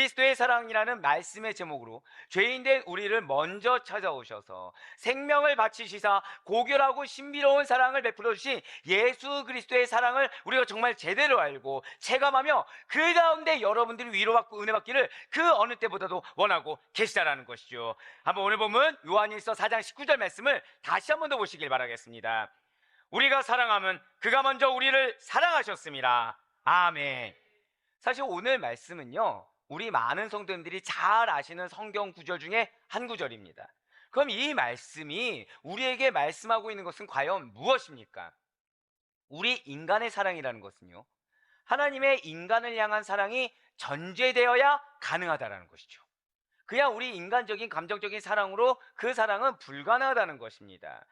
그리스도의 사랑이라는 말씀의 제목으로 죄인된 우리를 먼저 찾아오셔서 생명을 바치시사 고결하고 신비로운 사랑을 베풀어 주신 예수 그리스도의 사랑을 우리가 정말 제대로 알고 체감하며 그 가운데 여러분들이 위로받고 은혜받기를 그 어느 때보다도 원하고 계시다라는 것이죠. 한번 오늘 보면 요한일서 4장 19절 말씀을 다시 한번 더 보시길 바라겠습니다. 우리가 사랑하면 그가 먼저 우리를 사랑하셨습니다. 아멘. 사실 오늘 말씀은요, 우리 많은 성도님들이 잘 아시는 성경 구절 중에 한 구절입니다. 그럼 이 말씀이 우리에게 말씀하고 있는 것은 과연 무엇입니까? 우리 인간의 사랑이라는 것은요, 하나님의 인간을 향한 사랑이 전제되어야 가능하다는 것이죠. 그냥 우리 인간적인 감정적인 사랑으로 그 사랑은 불가능하다는 것입니다.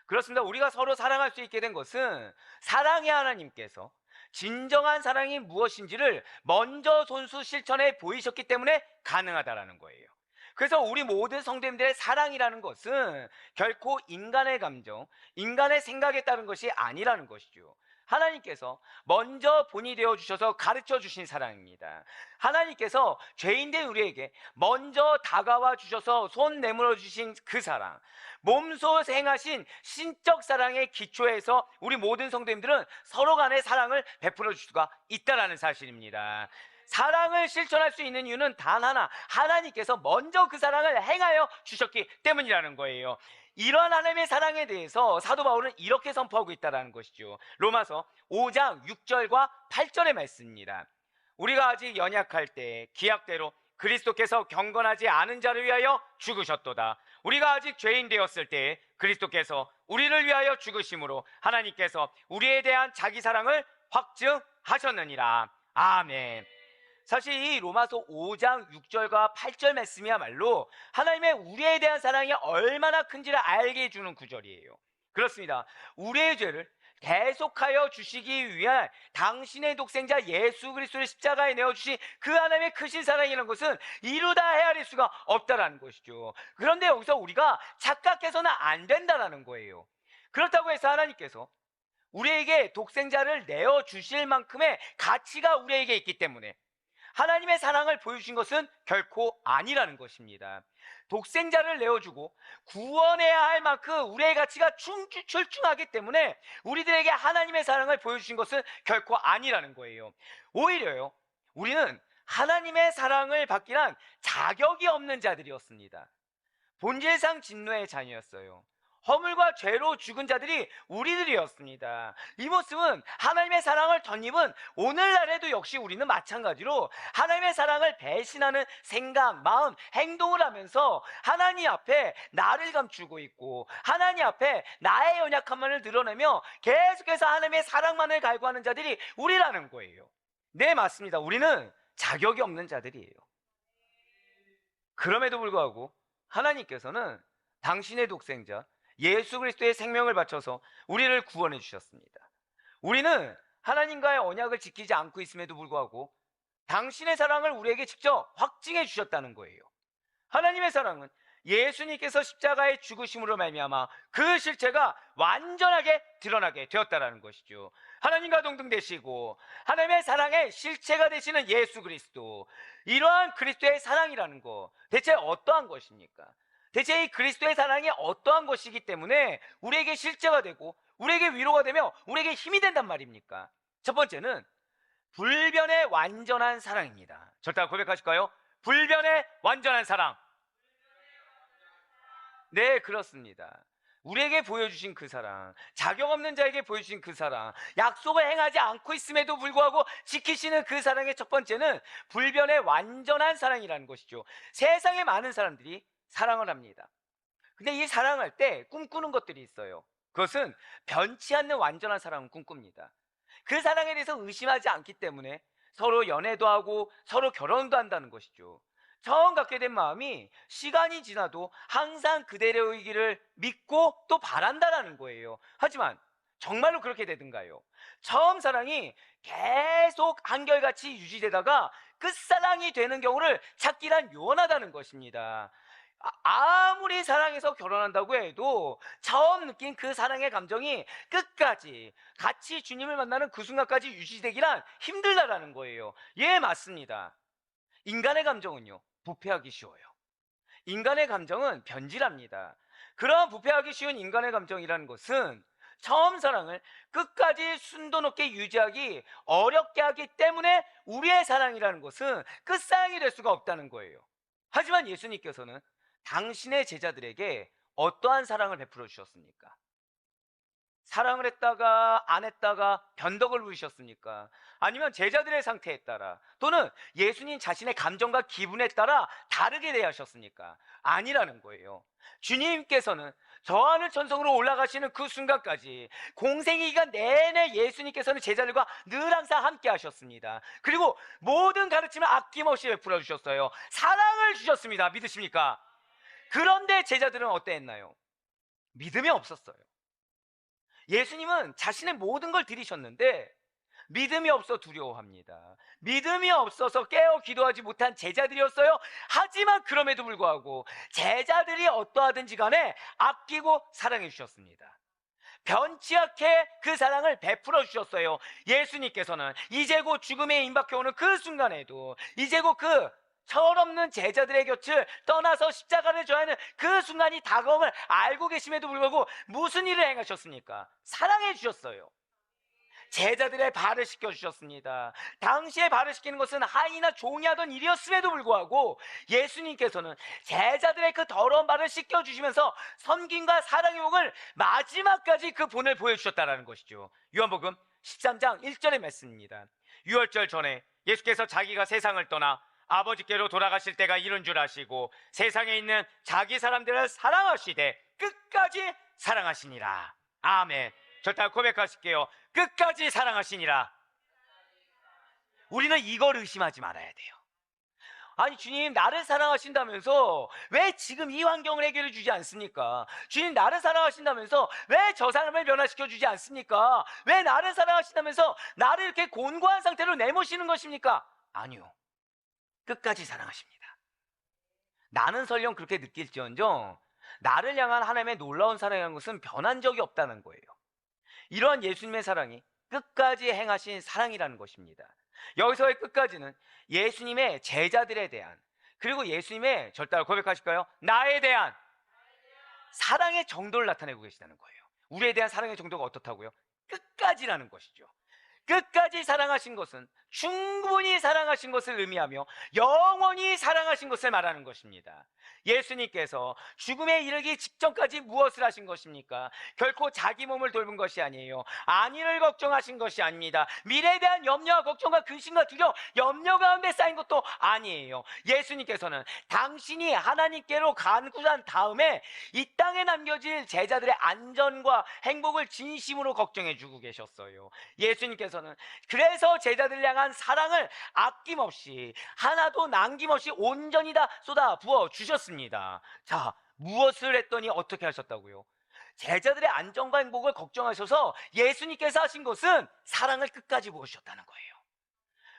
그렇습니다. 우리가 서로 사랑할 수 있게 된 것은 사랑의 하나님께서 진정한 사랑이 무엇인지를 먼저 손수 실천해 보이셨기 때문에 가능하다는 거예요. 그래서 우리 모든 성도님들의 사랑이라는 것은 결코 인간의 감정, 인간의 생각에 따른 것이 아니라는 것이죠. 하나님께서 먼저 본이 되어 주셔서 가르쳐 주신 사랑입니다. 하나님께서 죄인된 우리에게 먼저 다가와 주셔서 손 내밀어 주신 그 사랑, 몸소 행하신 신적 사랑의 기초에서 우리 모든 성도님들은 서로 간의 사랑을 베풀어 줄 수가 있다는 사실입니다. 사랑을 실천할 수 있는 이유는 단 하나, 하나님께서 먼저 그 사랑을 행하여 주셨기 때문이라는 거예요. 이러한 하나님의 사랑에 대해서 사도 바울은 이렇게 선포하고 있다는 것이죠. 로마서 5장 6절과 8절의 말씀입니다. 우리가 아직 연약할 때 기약대로 그리스도께서 경건하지 않은 자를 위하여 죽으셨도다. 우리가 아직 죄인 되었을 때 그리스도께서 우리를 위하여 죽으심으로 하나님께서 우리에 대한 자기 사랑을 확증하셨느니라. 아멘. 사실 이 로마서 5장 6절과 8절 말씀이야말로 하나님의 우리에 대한 사랑이 얼마나 큰지를 알게 해주는 구절이에요. 그렇습니다. 우리의 죄를 대속하여 주시기 위한 당신의 독생자 예수 그리스도를 십자가에 내어주신 그 하나님의 크신 사랑이라는 것은 이루다 헤아릴 수가 없다는 것이죠. 그런데 여기서 우리가 착각해서는 안 된다는 거예요. 그렇다고 해서 하나님께서 우리에게 독생자를 내어주실 만큼의 가치가 우리에게 있기 때문에 하나님의 사랑을 보여주신 것은 결코 아니라는 것입니다. 독생자를 내어주고 구원해야 할 만큼 우리의 가치가 출중하기 때문에 우리들에게 하나님의 사랑을 보여주신 것은 결코 아니라는 거예요. 오히려요, 우리는 하나님의 사랑을 받기란 자격이 없는 자들이었습니다. 본질상 진노의 자녀였어요. 허물과 죄로 죽은 자들이 우리들이었습니다. 이 모습은 하나님의 사랑을 덧입은 오늘날에도 역시 우리는 마찬가지로 하나님의 사랑을 배신하는 생각, 마음, 행동을 하면서 하나님 앞에 나를 감추고 있고 하나님 앞에 나의 연약함만을 드러내며 계속해서 하나님의 사랑만을 갈구하는 자들이 우리라는 거예요. 네, 맞습니다. 우리는 자격이 없는 자들이에요. 그럼에도 불구하고 하나님께서는 당신의 독생자 예수 그리스도의 생명을 바쳐서 우리를 구원해 주셨습니다. 우리는 하나님과의 언약을 지키지 않고 있음에도 불구하고 당신의 사랑을 우리에게 직접 확증해 주셨다는 거예요. 하나님의 사랑은 예수님께서 십자가의 죽으심으로 말미암아 그 실체가 완전하게 드러나게 되었다는 것이죠. 하나님과 동등되시고 하나님의 사랑의 실체가 되시는 예수 그리스도, 이러한 그리스도의 사랑이라는 거 대체 어떠한 것입니까? 대체 이 그리스도의 사랑이 어떠한 것이기 때문에 우리에게 실제가 되고 우리에게 위로가 되며 우리에게 힘이 된단 말입니까? 첫 번째는 불변의 완전한 사랑입니다. 절대 고백하실까요? 불변의 완전한 사랑. 네, 그렇습니다. 우리에게 보여주신 그 사랑, 자격 없는 자에게 보여주신 그 사랑, 약속을 행하지 않고 있음에도 불구하고 지키시는 그 사랑의 첫 번째는 불변의 완전한 사랑이라는 것이죠. 세상에 많은 사람들이 사랑을 합니다. 근데 이 사랑할 때 꿈꾸는 것들이 있어요. 그것은 변치 않는 완전한 사랑을 꿈꿉니다. 그 사랑에 대해서 의심하지 않기 때문에 서로 연애도 하고 서로 결혼도 한다는 것이죠. 처음 갖게 된 마음이 시간이 지나도 항상 그대로이기를 믿고 또 바란다는 거예요. 하지만 정말로 그렇게 되든가요? 처음 사랑이 계속 한결같이 유지되다가 끝사랑이 되는 경우를 찾기란 요원하다는 것입니다. 아무리 사랑해서 결혼한다고 해도 처음 느낀 그 사랑의 감정이 끝까지 같이 주님을 만나는 그 순간까지 유지되기란 힘들다라는 거예요. 예, 맞습니다. 인간의 감정은요, 부패하기 쉬워요. 인간의 감정은 변질합니다. 그러한 부패하기 쉬운 인간의 감정이라는 것은 처음 사랑을 끝까지 순도 높게 유지하기 어렵게 하기 때문에 우리의 사랑이라는 것은 끝사랑이 될 수가 없다는 거예요. 하지만 예수님께서는 당신의 제자들에게 어떠한 사랑을 베풀어 주셨습니까? 사랑을 했다가 안 했다가 변덕을 부리셨습니까? 아니면 제자들의 상태에 따라 또는 예수님 자신의 감정과 기분에 따라 다르게 대하셨습니까? 아니라는 거예요. 주님께서는 저 하늘 천성으로 올라가시는 그 순간까지 공생의 기간 내내 예수님께서는 제자들과 늘 항상 함께 하셨습니다. 그리고 모든 가르침을 아낌없이 베풀어 주셨어요. 사랑을 주셨습니다. 믿으십니까? 그런데 제자들은 어땠나요? 믿음이 없었어요. 예수님은 자신의 모든 걸 드리셨는데 믿음이 없어 두려워합니다. 믿음이 없어서 깨어 기도하지 못한 제자들이었어요. 하지만 그럼에도 불구하고 제자들이 어떠하든지 간에 아끼고 사랑해 주셨습니다. 변치 않게 그 사랑을 베풀어 주셨어요. 예수님께서는 이제 곧 죽음에 임박해 오는 그 순간에도 이제 곧 그 철없는 제자들의 곁을 떠나서 십자가를 져야 하는 그 순간이 다가옴을 알고 계심에도 불구하고 무슨 일을 행하셨습니까? 사랑해 주셨어요. 제자들의 발을 씻겨주셨습니다. 당시에 발을 씻기는 것은 하인이나 종이 하던 일이었음에도 불구하고 예수님께서는 제자들의 그 더러운 발을 씻겨주시면서 섬김과 사랑의 복을 마지막까지 그 본을 보여주셨다는 것이죠. 요한복음 13장 1절의 말씀입니다. 유월절 전에 예수께서 자기가 세상을 떠나 아버지께로 돌아가실 때가 이른 줄 아시고 세상에 있는 자기 사람들을 사랑하시되 끝까지 사랑하시니라. 아멘. 절대 고백하실게요. 끝까지 사랑하시니라. 우리는 이걸 의심하지 말아야 돼요. 아니 주님 나를 사랑하신다면서 왜 지금 이 환경을 해결해 주지 않습니까? 주님 나를 사랑하신다면서 왜 저 사람을 변화시켜 주지 않습니까? 왜 나를 사랑하신다면서 나를 이렇게 곤고한 상태로 내모시는 것입니까? 아니요. 끝까지 사랑하십니다. 나는 설령 그렇게 느낄지언정 나를 향한 하나님의 놀라운 사랑이라는 것은 변한 적이 없다는 거예요. 이러한 예수님의 사랑이 끝까지 행하신 사랑이라는 것입니다. 여기서의 끝까지는 예수님의 제자들에 대한 그리고 예수님의 절대로 고백하실까요? 나에 대한 사랑의 정도를 나타내고 계시다는 거예요. 우리에 대한 사랑의 정도가 어떻다고요? 끝까지라는 것이죠. 끝까지 사랑하신 것은 충분히 사랑하신 것을 의미하며 영원히 사랑하신 것을 말하는 것입니다. 예수님께서 죽음에 이르기 직전까지 무엇을 하신 것입니까? 결코 자기 몸을 돌본 것이 아니에요. 안위를 걱정하신 것이 아닙니다. 미래에 대한 염려와 걱정과 근심과 두려움, 염려 가운데 쌓인 것도 아니에요. 예수님께서는 당신이 하나님께로 간구한 다음에 이 땅에 남겨질 제자들의 안전과 행복을 진심으로 걱정해 주고 계셨어요. 예수님께서는 그래서 제자들 향한 사랑을 아낌없이 하나도 남김없이 온전히 다 쏟아 부어 주셨습니다. 자, 무엇을 했더니 어떻게 하셨다고요? 제자들의 안전과 행복을 걱정하셔서 예수님께서 하신 것은 사랑을 끝까지 부으셨다는 거예요.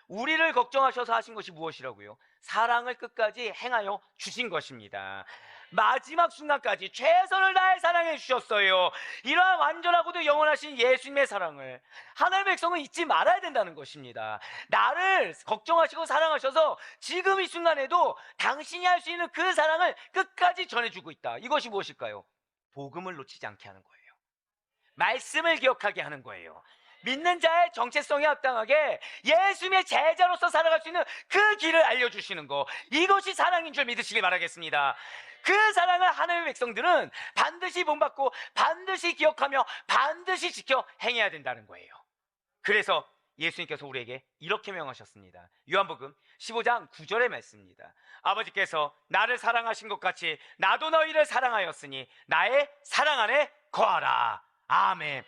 우리를 걱정하셔서 하신 것이 무엇이라고요? 사랑을 끝까지 행하여 주신 것입니다. 마지막 순간까지 최선을 다해 사랑해 주셨어요. 이러한 완전하고도 영원하신 예수님의 사랑을 하나님의 백성은 잊지 말아야 된다는 것입니다. 나를 걱정하시고 사랑하셔서 지금 이 순간에도 당신이 할 수 있는 그 사랑을 끝까지 전해주고 있다. 이것이 무엇일까요? 복음을 놓치지 않게 하는 거예요. 말씀을 기억하게 하는 거예요. 믿는 자의 정체성에 합당하게 예수님의 제자로서 살아갈 수 있는 그 길을 알려주시는 것, 이것이 사랑인 줄 믿으시길 바라겠습니다. 그 사랑을 하나님의 백성들은 반드시 본받고 반드시 기억하며 반드시 지켜 행해야 된다는 거예요. 그래서 예수님께서 우리에게 이렇게 명하셨습니다. 요한복음 15장 9절의 말씀입니다. 아버지께서 나를 사랑하신 것 같이 나도 너희를 사랑하였으니 나의 사랑 안에 거하라. 아멘.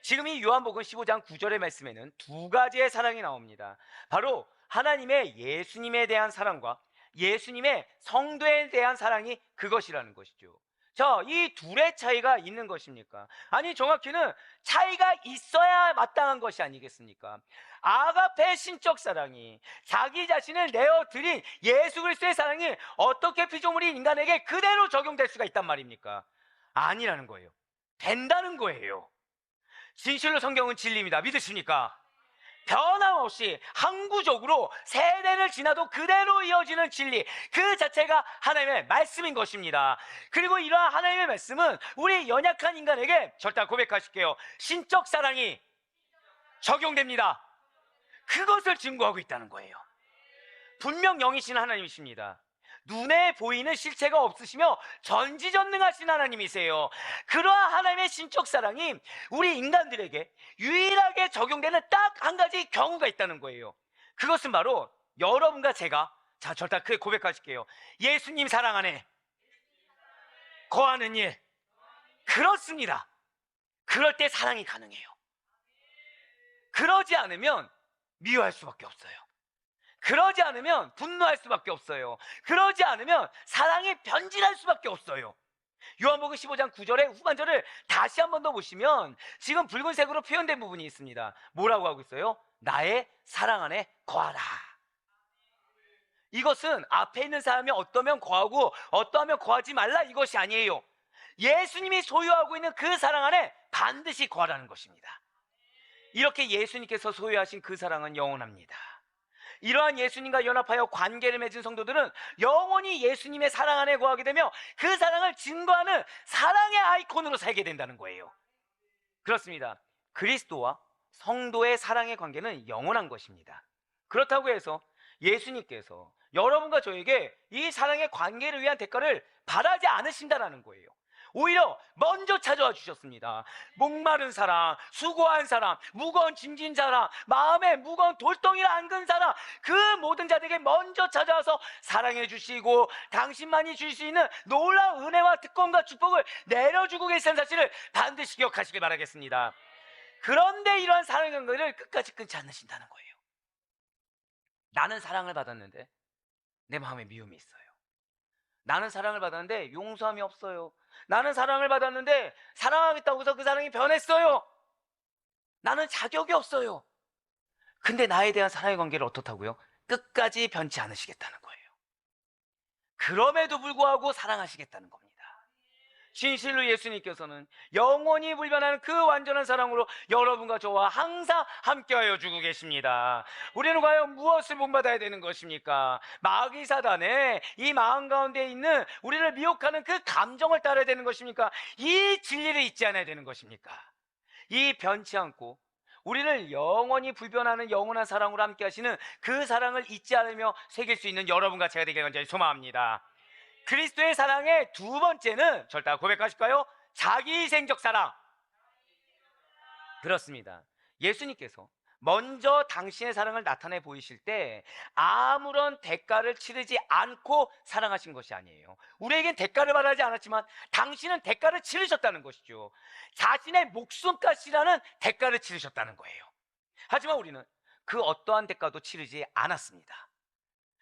지금 이 요한복음 15장 9절의 말씀에는 두 가지의 사랑이 나옵니다. 바로 하나님의 예수님에 대한 사랑과 예수님의 성도에 대한 사랑이 그것이라는 것이죠. 자, 이 둘의 차이가 있는 것입니까? 아니, 정확히는 차이가 있어야 마땅한 것이 아니겠습니까? 아가페 신적 사랑이 자기 자신을 내어드린 예수 그리스도의 사랑이 어떻게 피조물인 인간에게 그대로 적용될 수가 있단 말입니까? 아니라는 거예요. 된다는 거예요. 진실로 성경은 진리입니다. 믿으십니까? 변함없이 항구적으로 세대를 지나도 그대로 이어지는 진리, 그 자체가 하나님의 말씀인 것입니다. 그리고 이러한 하나님의 말씀은 우리 연약한 인간에게 절대 고백하실게요, 신적 사랑이 적용됩니다. 그것을 증거하고 있다는 거예요. 분명 영이신 하나님이십니다. 눈에 보이는 실체가 없으시며 전지전능하신 하나님이세요. 그러한 하나님의 신적 사랑이 우리 인간들에게 유일하게 적용되는 딱 한 가지 경우가 있다는 거예요. 그것은 바로 여러분과 제가, 자, 절대 크게 고백하실게요, 예수님 사랑 안에 거하는 일. 그렇습니다. 그럴 때 사랑이 가능해요. 그러지 않으면 미워할 수밖에 없어요. 그러지 않으면 분노할 수밖에 없어요. 그러지 않으면 사랑이 변질할 수밖에 없어요. 요한복음 15장 9절의 후반절을 다시 한 번 더 보시면 지금 붉은색으로 표현된 부분이 있습니다. 뭐라고 하고 있어요? 나의 사랑 안에 거하라. 이것은 앞에 있는 사람이 어떠면 거하고 어떠하면 거하지 말라, 이것이 아니에요. 예수님이 소유하고 있는 그 사랑 안에 반드시 거하라는 것입니다. 이렇게 예수님께서 소유하신 그 사랑은 영원합니다. 이러한 예수님과 연합하여 관계를 맺은 성도들은 영원히 예수님의 사랑 안에 거하게 되며 그 사랑을 증거하는 사랑의 아이콘으로 살게 된다는 거예요. 그렇습니다. 그리스도와 성도의 사랑의 관계는 영원한 것입니다. 그렇다고 해서 예수님께서 여러분과 저에게 이 사랑의 관계를 위한 대가를 바라지 않으신다는 거예요. 오히려 먼저 찾아와 주셨습니다. 목마른 사람, 수고한 사람, 무거운 짐진 사람, 마음에 무거운 돌덩이를 안근 사람, 그 모든 자들에게 먼저 찾아와서 사랑해 주시고 당신만이 줄 수 있는 놀라운 은혜와 특권과 축복을 내려주고 계시는 사실을 반드시 기억하시길 바라겠습니다. 그런데 이러한 사랑의 관계를 끝까지 끊지 않으신다는 거예요. 나는 사랑을 받았는데 내 마음에 미움이 있어요. 나는 사랑을 받았는데 용서함이 없어요. 나는 사랑을 받았는데 사랑하겠다고 해서 그 사랑이 변했어요. 나는 자격이 없어요. 근데 나에 대한 사랑의 관계를 어떻다고요? 끝까지 변치 않으시겠다는 거예요. 그럼에도 불구하고 사랑하시겠다는 겁니다. 진실로 예수님께서는 영원히 불변하는 그 완전한 사랑으로 여러분과 저와 항상 함께하여 주고 계십니다. 우리는 과연 무엇을 본받아야 되는 것입니까? 마귀 사단의 이 마음 가운데 있는 우리를 미혹하는 그 감정을 따라야 되는 것입니까? 이 진리를 잊지 않아야 되는 것입니까? 이 변치 않고 우리를 영원히 불변하는 영원한 사랑으로 함께 하시는 그 사랑을 잊지 않으며 새길 수 있는 여러분과 제가 되길 간절히 소망합니다. 그리스도의 사랑의 두 번째는 절대 고백하실까요? 자기희생적 사랑. 그렇습니다. 예수님께서 먼저 당신의 사랑을 나타내 보이실 때 아무런 대가를 치르지 않고 사랑하신 것이 아니에요. 우리에겐 대가를 받지 않았지만 당신은 대가를 치르셨다는 것이죠. 자신의 목숨값이라는 대가를 치르셨다는 거예요. 하지만 우리는 그 어떠한 대가도 치르지 않았습니다.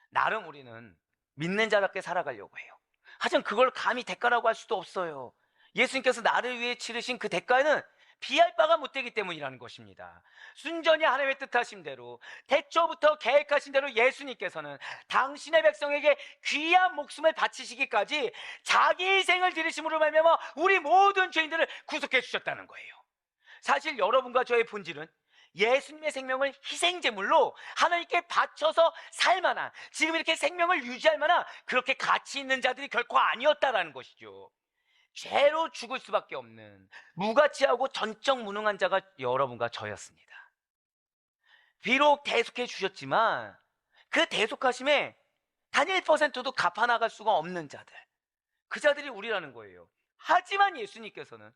나름 우리는 믿는 자답게 살아가려고 해요. 하지만 그걸 감히 대가라고 할 수도 없어요. 예수님께서 나를 위해 치르신 그 대가는 비할 바가 못 되기 때문이라는 것입니다. 순전히 하나님의 뜻하신 대로 태초부터 계획하신 대로 예수님께서는 당신의 백성에게 귀한 목숨을 바치시기까지 자기 희생을 드리심으로 말미암아 우리 모든 죄인들을 구속해 주셨다는 거예요. 사실 여러분과 저의 본질은 예수님의 생명을 희생제물로 하나님께 바쳐서 살 만한, 지금 이렇게 생명을 유지할 만한 그렇게 가치 있는 자들이 결코 아니었다라는 것이죠. 죄로 죽을 수밖에 없는 무가치하고 전적 무능한 자가 여러분과 저였습니다. 비록 대속해 주셨지만 그 대속하심에 단 1%도 갚아나갈 수가 없는 자들, 그 자들이 우리라는 거예요. 하지만 예수님께서는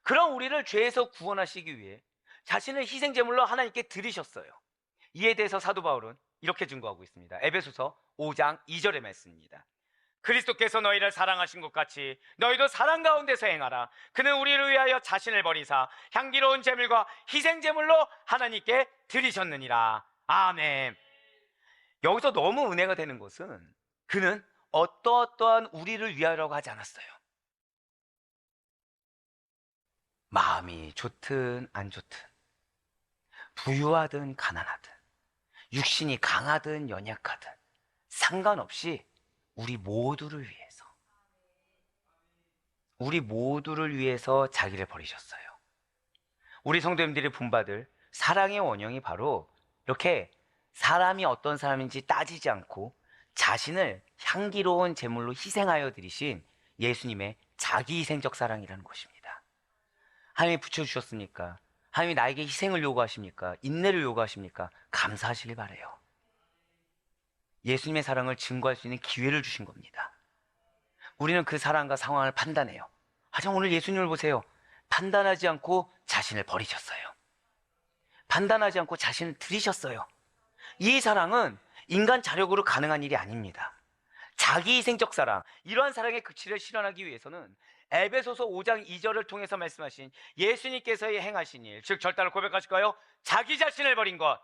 그런 우리를 죄에서 구원하시기 위해 자신을 희생제물로 하나님께 드리셨어요. 이에 대해서 사도 바울은 이렇게 증거하고 있습니다. 에베소서 5장 2절의 말씀입니다. 그리스도께서 너희를 사랑하신 것 같이 너희도 사랑 가운데서 행하라. 그는 우리를 위하여 자신을 버리사 향기로운 제물과 희생제물로 하나님께 드리셨느니라. 아멘. 여기서 너무 은혜가 되는 것은 그는 어떠한 우리를 위하여라고 하지 않았어요. 마음이 좋든 안 좋든, 부유하든 가난하든, 육신이 강하든 연약하든 상관없이 우리 모두를 위해서 자기를 버리셨어요. 우리 성도님들이 본받을 사랑의 원형이 바로 이렇게 사람이 어떤 사람인지 따지지 않고 자신을 향기로운 제물로 희생하여 드리신 예수님의 자기희생적 사랑이라는 것입니다. 하나님이 붙여주셨습니까? 하나님이 나에게 희생을 요구하십니까? 인내를 요구하십니까? 감사하시길 바라요. 예수님의 사랑을 증거할 수 있는 기회를 주신 겁니다. 우리는 그 사랑과 상황을 판단해요. 하지만 오늘 예수님을 보세요. 판단하지 않고 자신을 버리셨어요. 판단하지 않고 자신을 드리셨어요. 이 사랑은 인간 자력으로 가능한 일이 아닙니다. 자기희생적 사랑, 이러한 사랑의 극치를 실현하기 위해서는 에베소서 5장 2절을 통해서 말씀하신 예수님께서 행하신 일, 즉 절단을 고백하실까요? 자기 자신을 버린 것,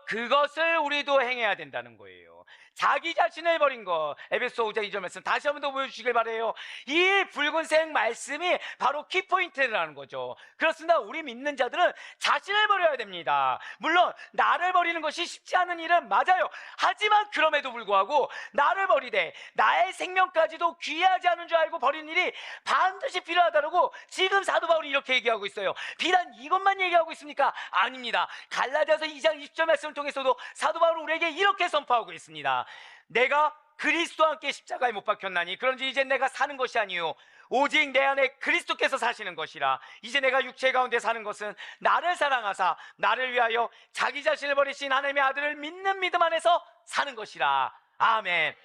그것을 우리도 행해야 된다는 거예요. 자기 자신을 버린 것. 에베소 5장 2절 말씀 다시 한 번 더 보여주시길 바라요. 이 붉은색 말씀이 바로 키포인트라는 거죠. 그렇습니다. 우리 믿는 자들은 자신을 버려야 됩니다. 물론 나를 버리는 것이 쉽지 않은 일은 맞아요. 하지만 그럼에도 불구하고 나를 버리되 나의 생명까지도 귀하지 않은 줄 알고 버리는 일이 반드시 필요하다고 지금 사도 바울이 이렇게 얘기하고 있어요. 비단 이것만 얘기하고 있습니까? 아닙니다. 갈라디아서 2장 20절 말씀을 통해서도 사도 바울은 우리에게 이렇게 선포하고 있습니다. 내가 그리스도와 함께 십자가에 못 박혔나니 그런지 이제 내가 사는 것이 아니요 오직 내 안에 그리스도께서 사시는 것이라. 이제 내가 육체 가운데 사는 것은 나를 사랑하사 나를 위하여 자기 자신을 버리신 하나님의 아들을 믿는 믿음 안에서 사는 것이라. 아멘.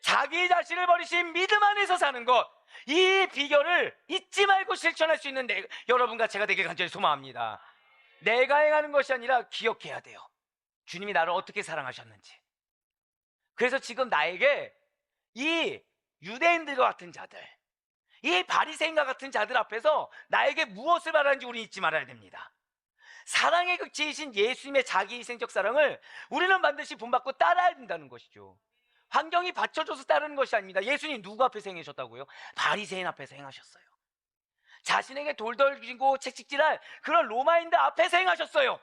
자기 자신을 버리신 믿음 안에서 사는 것, 이 비결을 잊지 말고 실천할 수 있는 여러분과 제가 되길 간절히 소망합니다. 내가 행하는 것이 아니라 기억해야 돼요. 주님이 나를 어떻게 사랑하셨는지. 그래서 지금 나에게 이 유대인들과 같은 자들, 이 바리새인과 같은 자들 앞에서 나에게 무엇을 바라는지 우리 잊지 말아야 됩니다. 사랑의 극치이신 예수님의 자기희생적 사랑을 우리는 반드시 본받고 따라야 된다는 것이죠. 환경이 받쳐줘서 따르는 것이 아닙니다. 예수님 누구 앞에서 행하셨다고요? 바리새인 앞에서 행하셨어요. 자신에게 돌 쥐고 채찍질할 그런 로마인들 앞에서 행하셨어요.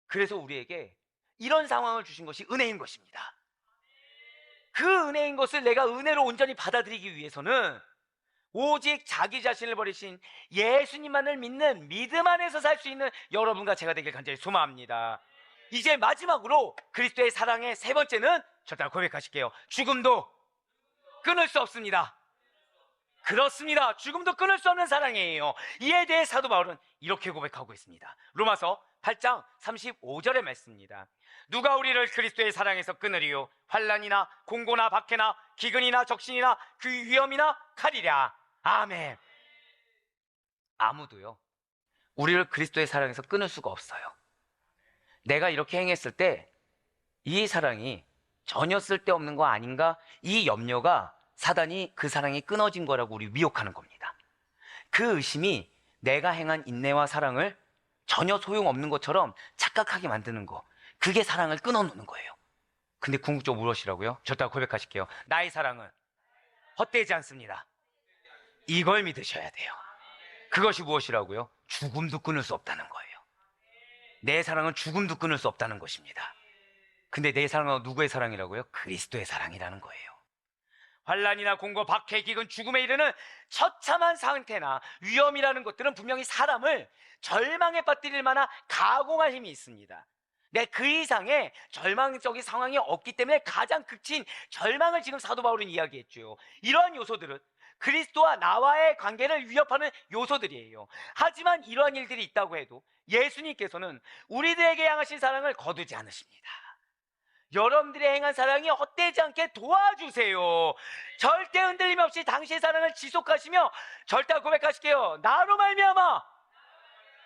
그래서 우리에게 이런 상황을 주신 것이 은혜인 것입니다. 그 은혜인 것을 내가 은혜로 온전히 받아들이기 위해서는 오직 자기 자신을 버리신 예수님만을 믿는 믿음 안에서 살 수 있는 여러분과 제가 되길 간절히 소망합니다. 이제 마지막으로 그리스도의 사랑의 세 번째는 저따라 고백하실게요. 죽음도 끊을 수 없습니다. 그렇습니다. 죽음도 끊을 수 없는 사랑이에요. 이에 대해 사도 바울은 이렇게 고백하고 있습니다. 로마서 8장 35절의 말씀입니다. 누가 우리를 그리스도의 사랑에서 끊으리요? 환난이나 공고나 박해나 기근이나 적신이나 그 위험이나 칼이랴. 아멘. 아무도요 우리를 그리스도의 사랑에서 끊을 수가 없어요. 내가 이렇게 행했을 때 이 사랑이 전혀 쓸데없는 거 아닌가? 이 염려가 사단이 그 사랑이 끊어진 거라고 우리 미혹하는 겁니다. 그 의심이 내가 행한 인내와 사랑을 전혀 소용없는 것처럼 착각하게 만드는 거, 그게 사랑을 끊어놓는 거예요. 근데 궁극적으로 무엇이라고요? 저따라 고백하실게요. 나의 사랑은 헛되지 않습니다. 이걸 믿으셔야 돼요. 그것이 무엇이라고요? 죽음도 끊을 수 없다는 거예요. 내 사랑은 죽음도 끊을 수 없다는 것입니다. 근데 내 사랑은 누구의 사랑이라고요? 그리스도의 사랑이라는 거예요. 환난이나 공고, 박해, 기근, 죽음에 이르는 처참한 상태나 위험이라는 것들은 분명히 사람을 절망에 빠뜨릴 만한 가공할 힘이 있습니다. 그 이상의 절망적인 상황이 없기 때문에 가장 극치인 절망을 지금 사도 바울은 이야기했죠. 이러한 요소들은 그리스도와 나와의 관계를 위협하는 요소들이에요. 하지만 이러한 일들이 있다고 해도 예수님께서는 우리들에게 향하신 사랑을 거두지 않으십니다. 여러분들이 행한 사랑이 헛되지 않게 도와주세요. 절대 흔들림 없이 당신의 사랑을 지속하시며 절대 고백하실게요. 나로 말미암아,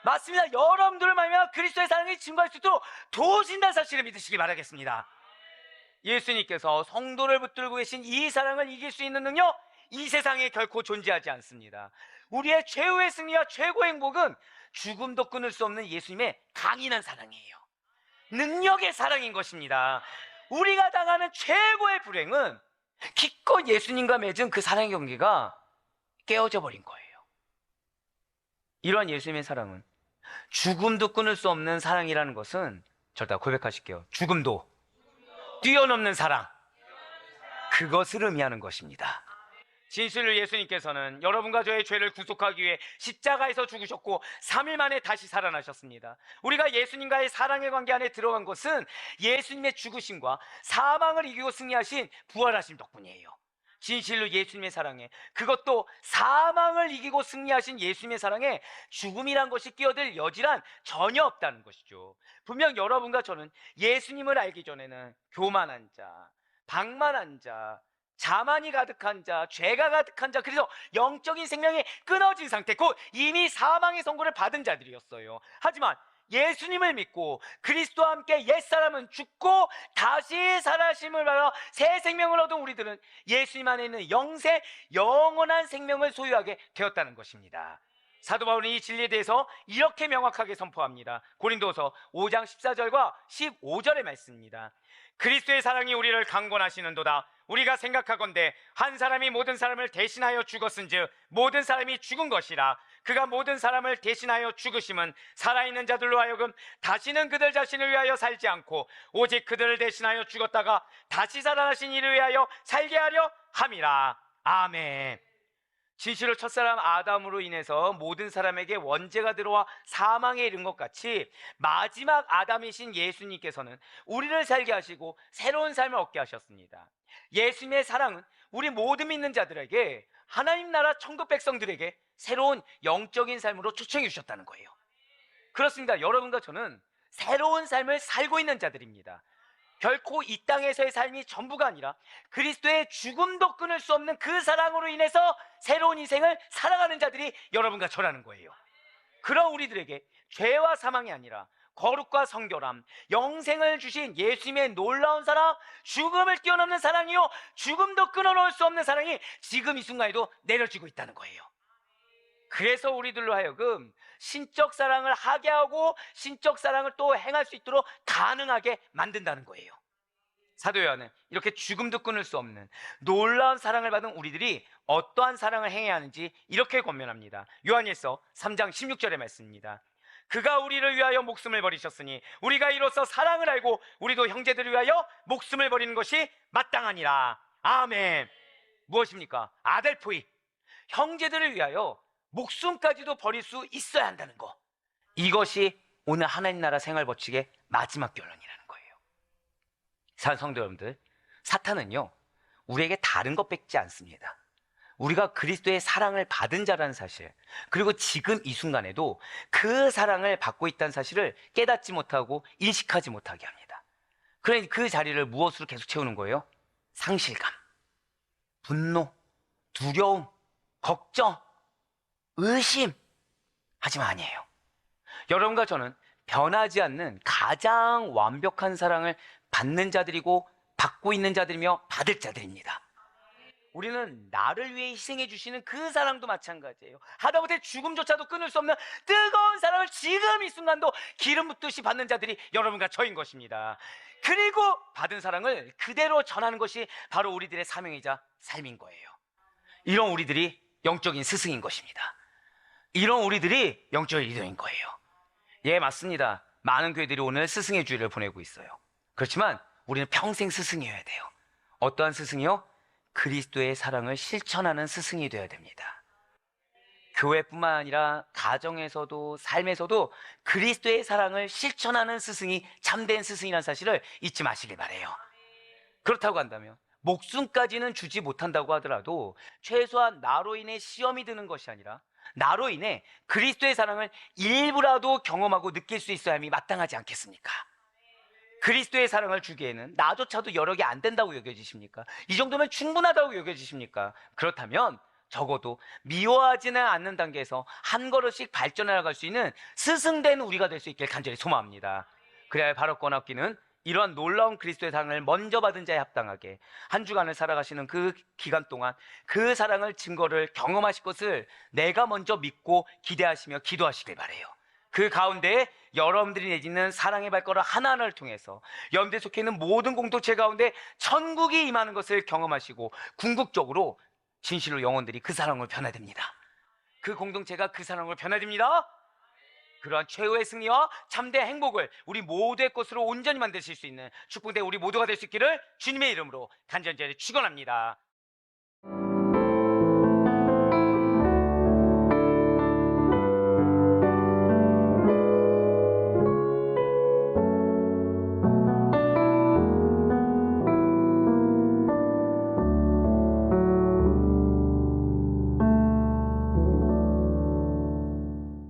맞습니다. 여러분들을 말미암아 그리스도의 사랑이 증거할 수 있도록 도우신다는 사실을 믿으시기 바라겠습니다. 예수님께서 성도를 붙들고 계신 이 사랑을 이길 수 있는 능력, 이 세상에 결코 존재하지 않습니다. 우리의 최후의 승리와 최고의 행복은 죽음도 끊을 수 없는 예수님의 강인한 사랑이에요. 능력의 사랑인 것입니다. 우리가 당하는 최고의 불행은 기껏 예수님과 맺은 그 사랑의 관계가 깨어져 버린 거예요. 이러한 예수님의 사랑은 죽음도 끊을 수 없는 사랑이라는 것은 절대 고백하실게요. 죽음도 뛰어넘는 사랑, 그것을 의미하는 것입니다. 진실로 예수님께서는 여러분과 저의 죄를 구속하기 위해 십자가에서 죽으셨고 3일 만에 다시 살아나셨습니다. 우리가 예수님과의 사랑의 관계 안에 들어간 것은 예수님의 죽으심과 사망을 이기고 승리하신 부활하심 덕분이에요. 진실로 예수님의 사랑에, 그것도 사망을 이기고 승리하신 예수님의 사랑에 죽음이란 것이 끼어들 여지란 전혀 없다는 것이죠. 분명 여러분과 저는 예수님을 알기 전에는 교만한 자, 방만한 자, 자만이 가득한 자, 죄가 가득한 자, 그래서 영적인 생명이 끊어진 상태, 곧 이미 사망의 선고를 받은 자들이었어요. 하지만 예수님을 믿고 그리스도와 함께 옛사람은 죽고 다시 살아심을 받아 새 생명을 얻은 우리들은 예수님 안에 있는 영생, 영원한 생명을 소유하게 되었다는 것입니다. 사도 바울은 이 진리에 대해서 이렇게 명확하게 선포합니다. 고린도서 5장 14절과 15절의 말씀입니다. 그리스도의 사랑이 우리를 강권하시는도다. 우리가 생각하건대 한 사람이 모든 사람을 대신하여 죽었은즉 모든 사람이 죽은 것이라. 그가 모든 사람을 대신하여 죽으심은 살아있는 자들로 하여금 다시는 그들 자신을 위하여 살지 않고 오직 그들을 대신하여 죽었다가 다시 살아나신 이를 위하여 살게 하려 함이라. 아멘. 진실로 첫사람 아담으로 인해서 모든 사람에게 원죄가 들어와 사망에 이른 것 같이 마지막 아담이신 예수님께서는 우리를 살게 하시고 새로운 삶을 얻게 하셨습니다. 예수님의 사랑은 우리 모든 믿는 자들에게, 하나님 나라 천국 백성들에게 새로운 영적인 삶으로 초청해 주셨다는 거예요. 그렇습니다. 여러분과 저는 새로운 삶을 살고 있는 자들입니다. 결코 이 땅에서의 삶이 전부가 아니라 그리스도의 죽음도 끊을 수 없는 그 사랑으로 인해서 새로운 인생을 살아가는 자들이 여러분과 저라는 거예요. 그런 우리들에게 죄와 사망이 아니라 거룩과 성결함, 영생을 주신 예수님의 놀라운 사랑, 죽음을 뛰어넘는 사랑이요 죽음도 끊어놓을 수 없는 사랑이 지금 이 순간에도 내려지고 있다는 거예요. 그래서 우리들로 하여금 신적 사랑을 하게 하고 신적 사랑을 또 행할 수 있도록 가능하게 만든다는 거예요. 사도 요한은 이렇게 죽음도 끊을 수 없는 놀라운 사랑을 받은 우리들이 어떠한 사랑을 행해야 하는지 이렇게 권면합니다. 요한일서 3장 16절의 말씀입니다. 그가 우리를 위하여 목숨을 버리셨으니 우리가 이로써 사랑을 알고 우리도 형제들을 위하여 목숨을 버리는 것이 마땅하니라. 아멘. 무엇입니까? 아델포이, 형제들을 위하여 목숨까지도 버릴 수 있어야 한다는 거, 이것이 오늘 하나님 나라 생활 법칙의 마지막 결론이라는 거예요. 사랑하는 성도 여러분들, 사탄은요 우리에게 다른 것 뺏지 않습니다. 우리가 그리스도의 사랑을 받은 자라는 사실, 그리고 지금 이 순간에도 그 사랑을 받고 있다는 사실을 깨닫지 못하고 인식하지 못하게 합니다. 그러니 그 자리를 무엇으로 계속 채우는 거예요? 상실감, 분노, 두려움, 걱정, 의심. 하지만 아니에요. 여러분과 저는 변하지 않는 가장 완벽한 사랑을 받는 자들이고 받고 있는 자들이며 받을 자들입니다. 우리는 나를 위해 희생해 주시는 그 사랑도 마찬가지예요. 하다못해 죽음조차도 끊을 수 없는 뜨거운 사랑을 지금 이 순간도 기름 붓듯이 받는 자들이 여러분과 저인 것입니다. 그리고 받은 사랑을 그대로 전하는 것이 바로 우리들의 사명이자 삶인 거예요. 이런 우리들이 영적인 스승인 것입니다. 이런 우리들이 영적인 리더인 거예요. 예, 맞습니다. 많은 교회들이 오늘 스승의 주일을 보내고 있어요. 그렇지만 우리는 평생 스승이어야 돼요. 어떠한 스승이요? 그리스도의 사랑을 실천하는 스승이 되어야 됩니다. 교회뿐만 아니라 가정에서도 삶에서도 그리스도의 사랑을 실천하는 스승이 참된 스승이라는 사실을 잊지 마시길 바라요. 그렇다고 한다면 목숨까지는 주지 못한다고 하더라도 최소한 나로 인해 시험이 드는 것이 아니라 나로 인해 그리스도의 사랑을 일부라도 경험하고 느낄 수 있어야 함이 마땅하지 않겠습니까? 그리스도의 사랑을 주기에는 나조차도 여력이 안 된다고 여겨지십니까? 이 정도면 충분하다고 여겨지십니까? 그렇다면 적어도 미워하지는 않는 단계에서 한 걸음씩 발전해 나갈 수 있는 스승된 우리가 될 수 있길 간절히 소망합니다. 그래야 바로 꺼놨기는 이러한 놀라운 그리스도의 사랑을 먼저 받은 자에 합당하게 한 주간을 살아가시는 그 기간 동안 그 사랑을 증거를 경험하실 것을 내가 먼저 믿고 기대하시며 기도하시길 바라요. 그 가운데 여러분들이 내딛는 사랑의 발걸음 하나하나를 통해서 여러분들 속해 있는 모든 공동체 가운데 천국이 임하는 것을 경험하시고 궁극적으로 진실로 영혼들이 그 사랑을 변화됩니다. 그 공동체가 그 사랑을 변화됩니다. 그러한 최후의 승리와 참된 행복을 우리 모두의 것으로 온전히 만드실 수 있는 축복된 우리 모두가 될 수 있기를 주님의 이름으로 간절히 축원합니다.